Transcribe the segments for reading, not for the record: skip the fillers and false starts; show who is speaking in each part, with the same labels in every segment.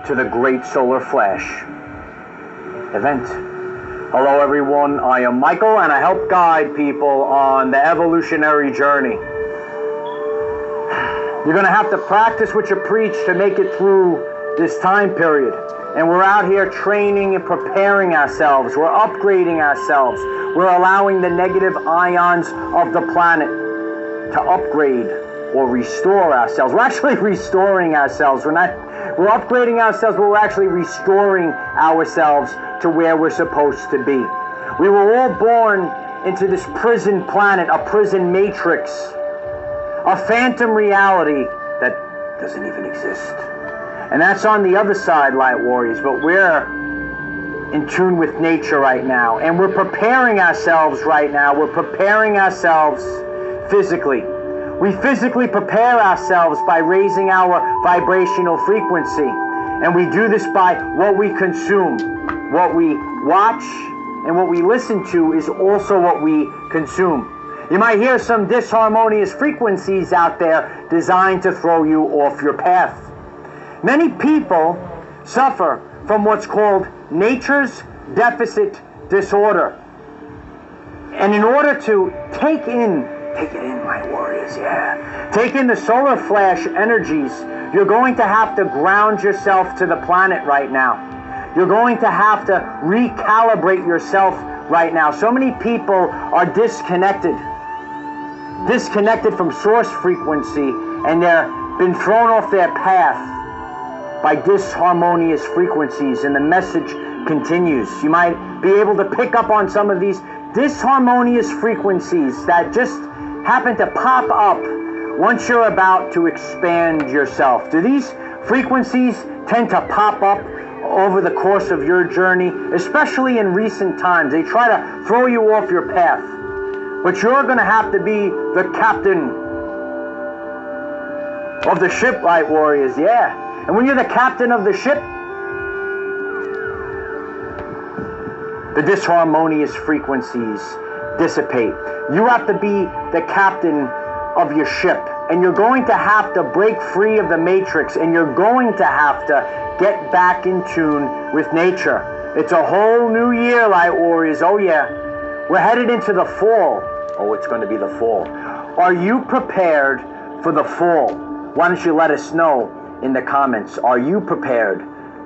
Speaker 1: to the Great Solar Flash event. Hello everyone, I am Michael and I help guide people on the evolutionary journey. You're going to have to practice what you preach to make it through this time period. And we're out here training and preparing ourselves. We're upgrading ourselves. We're allowing the negative ions of the planet to upgrade or restore ourselves. We're actually restoring ourselves. We're upgrading ourselves, but we're actually restoring ourselves to where we're supposed to be. We were all born into this prison planet, a prison matrix, a phantom reality that doesn't even exist. And that's on the other side, Light Warriors, but we're in tune with nature right now. And we're preparing ourselves right now. We're preparing ourselves physically. We physically prepare ourselves by raising our vibrational frequency. And we do this by what we consume. What we watch and what we listen to is also what we consume. You might hear some disharmonious frequencies out there designed to throw you off your path. Many people suffer from what's called nature's deficit disorder. And in order to take it in, my warriors, take in the solar flash energies, you're going to have to ground yourself to the planet right now. You're going to have to recalibrate yourself right now. So many people are disconnected from source frequency, and they're been thrown off their path by disharmonious frequencies, and the message continues. You might be able to pick up on some of these disharmonious frequencies that just happen to pop up once you're about to expand yourself. Do these frequencies tend to pop up over the course of your journey, especially in recent times? They try to throw you off your path, but you're going to have to be the captain of the ship, Light Warriors, And when you're the captain of the ship, the disharmonious frequencies dissipate. You have to be the captain of your ship, and you're going to have to break free of the matrix, and you're going to have to get back in tune with nature. It's a whole new year, Light Warriors. Oh yeah, we're headed into the fall. Oh, it's going to be the fall. Are you prepared for the fall? Why don't you let us know in the comments? Are you prepared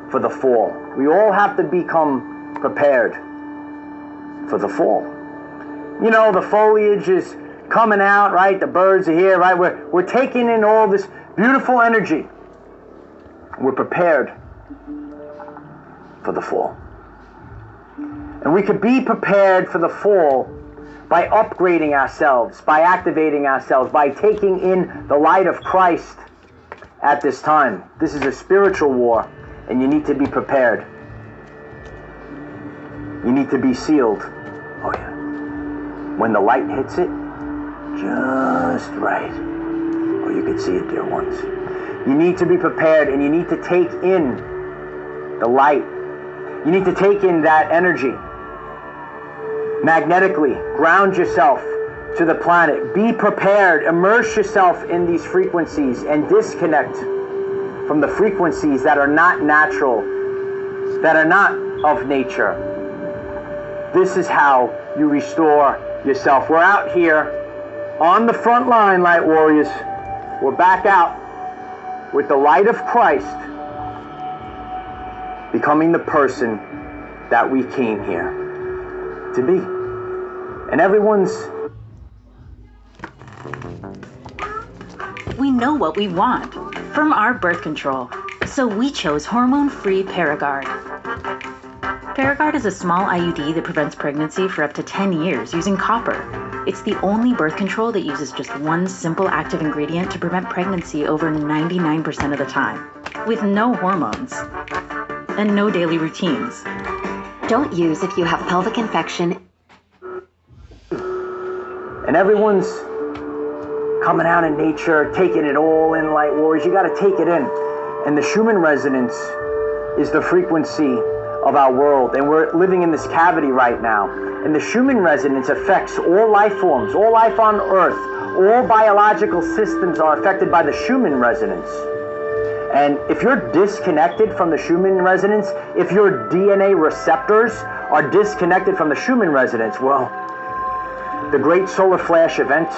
Speaker 1: for the fall? We all have to become prepared for the fall. You know, the foliage is coming out, right? The birds are here, right? We're taking in all this beautiful energy. We're prepared for the fall. And we could be prepared for the fall by upgrading ourselves, by activating ourselves, by taking in the light of Christ at this time. This is a spiritual war, and you need to be prepared. You need to be sealed. Oh yeah. When the light hits it, just right. Oh, you can see it, dear ones. You need to be prepared, and you need to take in the light. You need to take in that energy. Magnetically, ground yourself to the planet. Be prepared. Immerse yourself in these frequencies and disconnect from the frequencies that are not natural, that are not of nature. This is how you restore yourself. We're out here on the front line, Light Warriors. We're back out with the light of Christ, becoming the person that we came here to be. And everyone's...
Speaker 2: We know what we want from our birth control, so we chose hormone-free Paragard. Paragard is a small IUD that prevents pregnancy for up to 10 years using copper. It's the only birth control that uses just one simple active ingredient to prevent pregnancy over 99% of the time, with no hormones and no daily routines.
Speaker 3: Don't use if you have pelvic infection.
Speaker 1: And everyone's coming out in nature, taking it all in, Light Warriors. You got to take it in. And the Schumann resonance is the frequency of our world. And we're living in this cavity right now. And the Schumann resonance affects all life forms, all life on Earth. All biological systems are affected by the Schumann resonance. And if you're disconnected from the Schumann resonance, if your DNA receptors are disconnected from the Schumann resonance, well, the great solar flash event,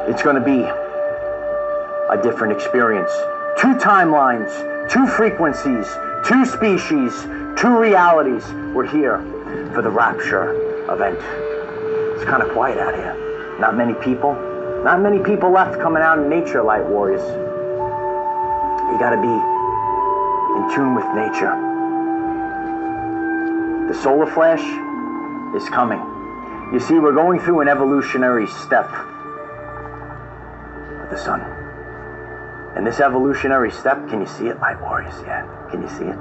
Speaker 1: it's going to be a different experience. 2 timelines, 2 frequencies, 2 species, 2 realities. We're here for the rapture event. It's kind of quiet out here. Not many people left coming out in nature, light warriors. You got to be in tune with nature. The solar flash is coming. You see, we're going through an evolutionary step with the sun. And this evolutionary step, can you see it, light warriors? Yeah, can you see it?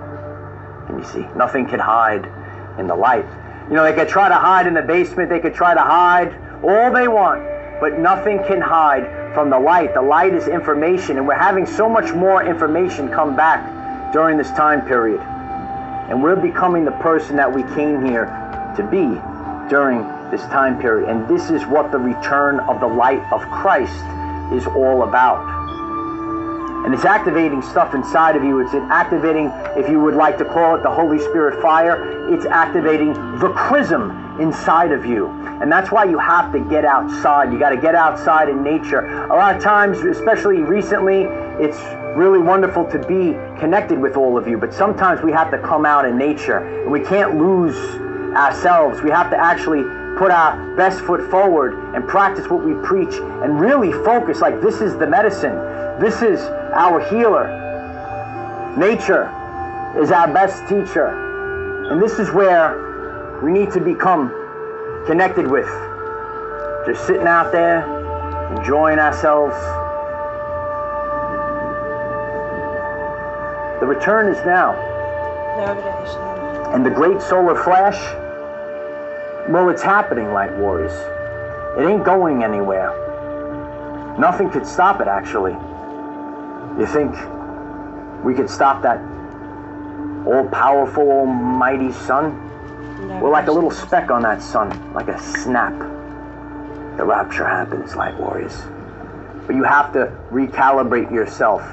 Speaker 1: Can you see? Nothing can hide in the light. You know, they could try to hide in the basement, they could try to hide all they want, but nothing can hide from the light. The light is information, and we're having so much more information come back during this time period. And we're becoming the person that we came here to be during this time period. And this is what the return of the light of Christ is all about. And it's activating stuff inside of you. It's activating, if you would like to call it, the Holy Spirit fire. It's activating the chrism inside of you. And that's why you have to get outside. You got to get outside in nature. A lot of times, especially recently, it's really wonderful to be connected with all of you. But sometimes we have to come out in nature. And we can't lose ourselves. We have to actually put our best foot forward and practice what we preach and really focus like this is the medicine. This is our healer. Nature is our best teacher. And this is where we need to become connected with. Just sitting out there, enjoying ourselves. The return is now. And the great solar flash, well, it's happening, light warriors. It ain't going anywhere. Nothing could stop it, actually. You think we could stop that all-powerful, almighty sun? We're like a little speck on that sun, like a snap. The rapture happens, light warriors. But you have to recalibrate yourself.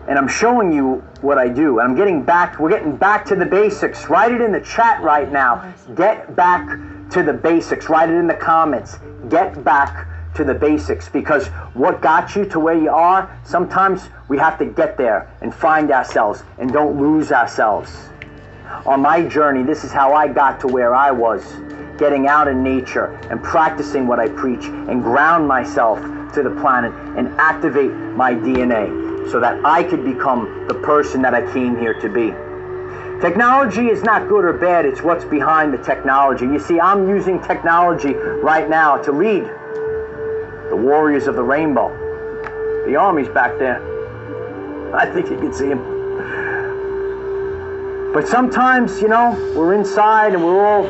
Speaker 1: And I'm showing you what I do. And we're getting back to the basics. Write it in the chat right now. Get back to the basics. Write it in the comments. Get back to the basics, because what got you to where you are, sometimes we have to get there and find ourselves and don't lose ourselves. On my journey, this is how I got to where I was, getting out in nature and practicing what I preach and ground myself to the planet and activate my DNA so that I could become the person that I came here to be. Technology is not good or bad, it's what's behind the technology. You see, I'm using technology right now to lead the warriors of the rainbow. The army's back there. I think you can see him. But sometimes, you know, we're inside and we're all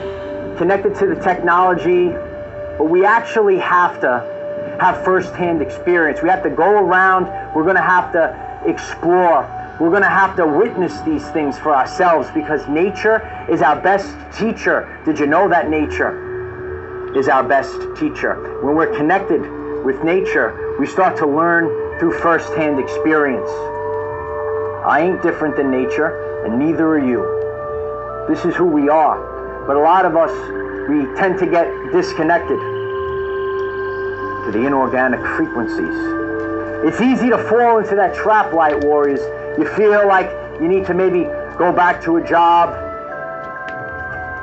Speaker 1: connected to the technology, but we actually have to have first-hand experience. We have to go around, we're going to have to explore, we're going to have to witness these things for ourselves, because nature is our best teacher. Did you know that nature is our best teacher? When we're connected with nature, we start to learn through first-hand experience. I ain't different than nature, and neither are you. This is who we are. But a lot of us, we tend to get disconnected to the inorganic frequencies. It's easy to fall into that trap, light warriors. You feel like you need to maybe go back to a job,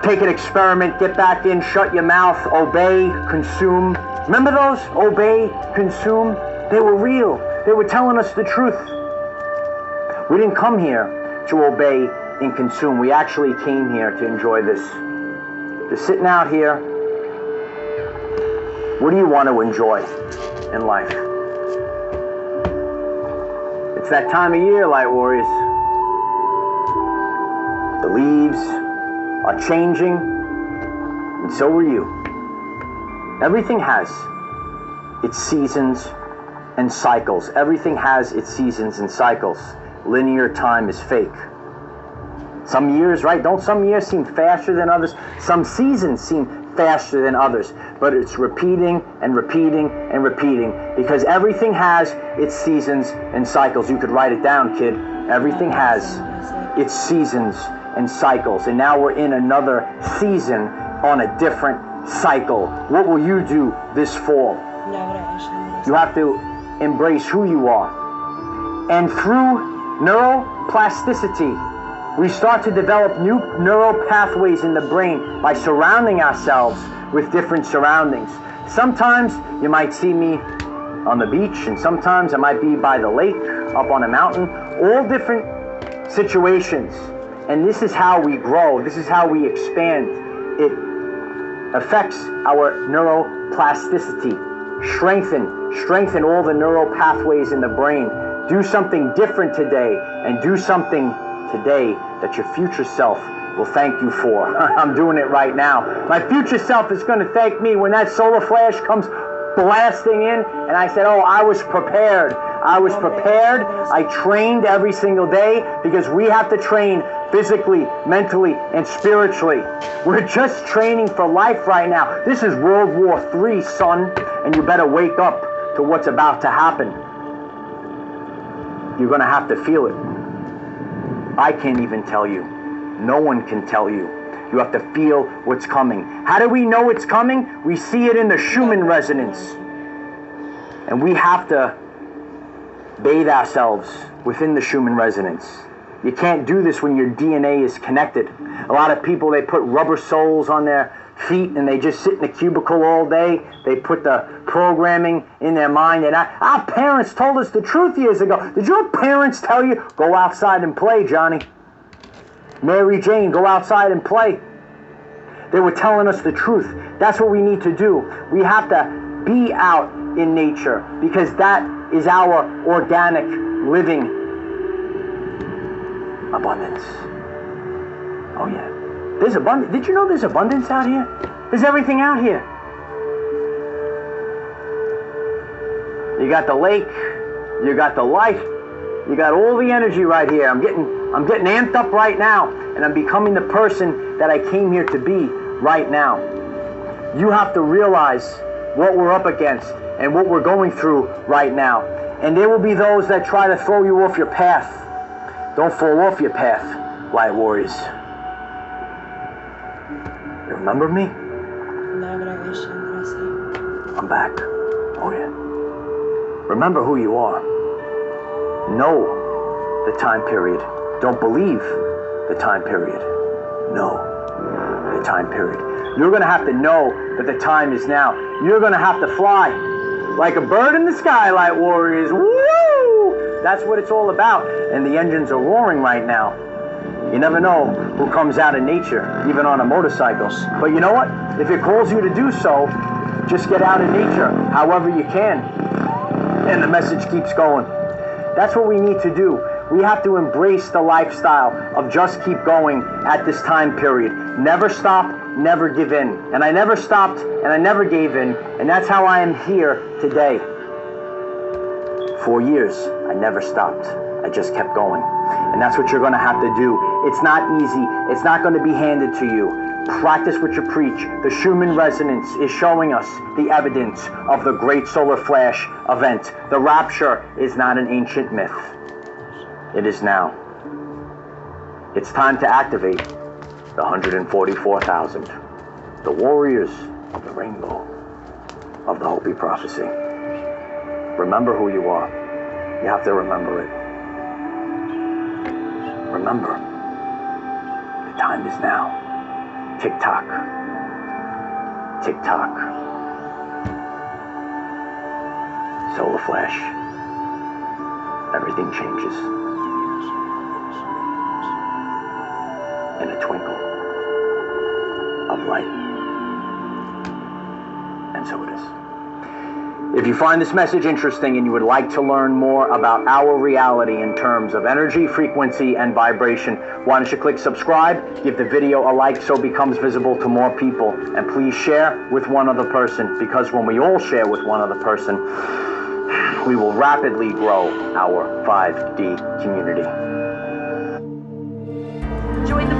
Speaker 1: take an experiment, get back in, shut your mouth, obey, consume. Remember those? Obey, consume. They were real. They were telling us the truth. We didn't come here to obey and consume. We actually came here to enjoy this. Just sitting out here, what do you want to enjoy in life? It's that time of year, light warriors. The leaves are changing, and so are you. Everything has its seasons and cycles. Everything has its seasons and cycles. Linear time is fake. Some years, right? Don't some years seem faster than others? Some seasons seem faster than others, but it's repeating and repeating and repeating, because everything has its seasons and cycles. You could write it down, kid. Everything has its seasons and cycles, and now we're in another season on a different cycle. What will you do this fall? You have to embrace who you are. And through neuroplasticity, we start to develop new neural pathways in the brain by surrounding ourselves with different surroundings. Sometimes you might see me on the beach, and sometimes I might be by the lake, up on a mountain, all different situations. And this is how we grow. This is how we expand. It affects our neuroplasticity. Strengthen all the neural pathways in the brain. Do something different today, and do something today that your future self will thank you for. I'm doing it right now. My future self is going to thank me when that solar flash comes blasting in, and I said, oh, I was prepared. I was prepared. I trained every single day, because we have to train physically, mentally, and spiritually. We're just training for life right now. This is World War III, son, and you better wake up to what's about to happen. You're going to have to feel it. I can't even tell you. No one can tell you. You have to feel what's coming. How do we know it's coming? We see it in the Schumann resonance. And we have to bathe ourselves within the Schumann resonance. You can't do this when your DNA is connected. A lot of people, they put rubber soles on their feet and they just sit in a cubicle all day. They put the programming in their mind. And our parents told us the truth years ago. Did your parents tell you, go outside and play, Johnny? Mary Jane, go outside and play. They were telling us the truth. That's what we need to do. We have to be out in nature, because that is our organic living abundance. Oh yeah. There's abundance. Did you know there's abundance out here? There's everything out here. You got the lake, you got the light, you got all the energy right here. I'm getting amped up right now, and I'm becoming the person that I came here to be right now. You have to realize what we're up against and what we're going through right now. And there will be those that try to throw you off your path. Don't fall off your path, light warriors. You remember me? I'm back. Oh yeah. Remember who you are. Know the time period. Don't believe the time period. Know the time period. You're going to have to know that the time is now. You're going to have to fly like a bird in the sky, light warriors. Woo! That's what it's all about. And the engines are roaring right now. You never know who comes out of nature, even on a motorcycle. But you know what? If it calls you to do so, just get out of nature however you can. And the message keeps going. That's what we need to do. We have to embrace the lifestyle of just keep going at this time period. Never stop, never give in. And I never stopped, and I never gave in. And that's how I am here today. 4 years, I never stopped. I just kept going. And that's what you're going to have to do. It's not easy. It's not going to be handed to you. Practice what you preach. The Schumann resonance is showing us the evidence of the great solar flash event. The rapture is not an ancient myth. It is now. It's time to activate the 144,000. The warriors of the rainbow of the Hopi prophecy. Remember who you are. You have to remember it. Remember, the time is now. Tick-tock. Tick-tock. Solar flash. Everything changes. In a twinkle of light. And so it is. If you find this message interesting and you would like to learn more about our reality in terms of energy, frequency, and vibration, why don't you click subscribe, give the video a like so it becomes visible to more people, and please share with one other person, because when we all share with one other person, we will rapidly grow our 5D community.
Speaker 2: Join the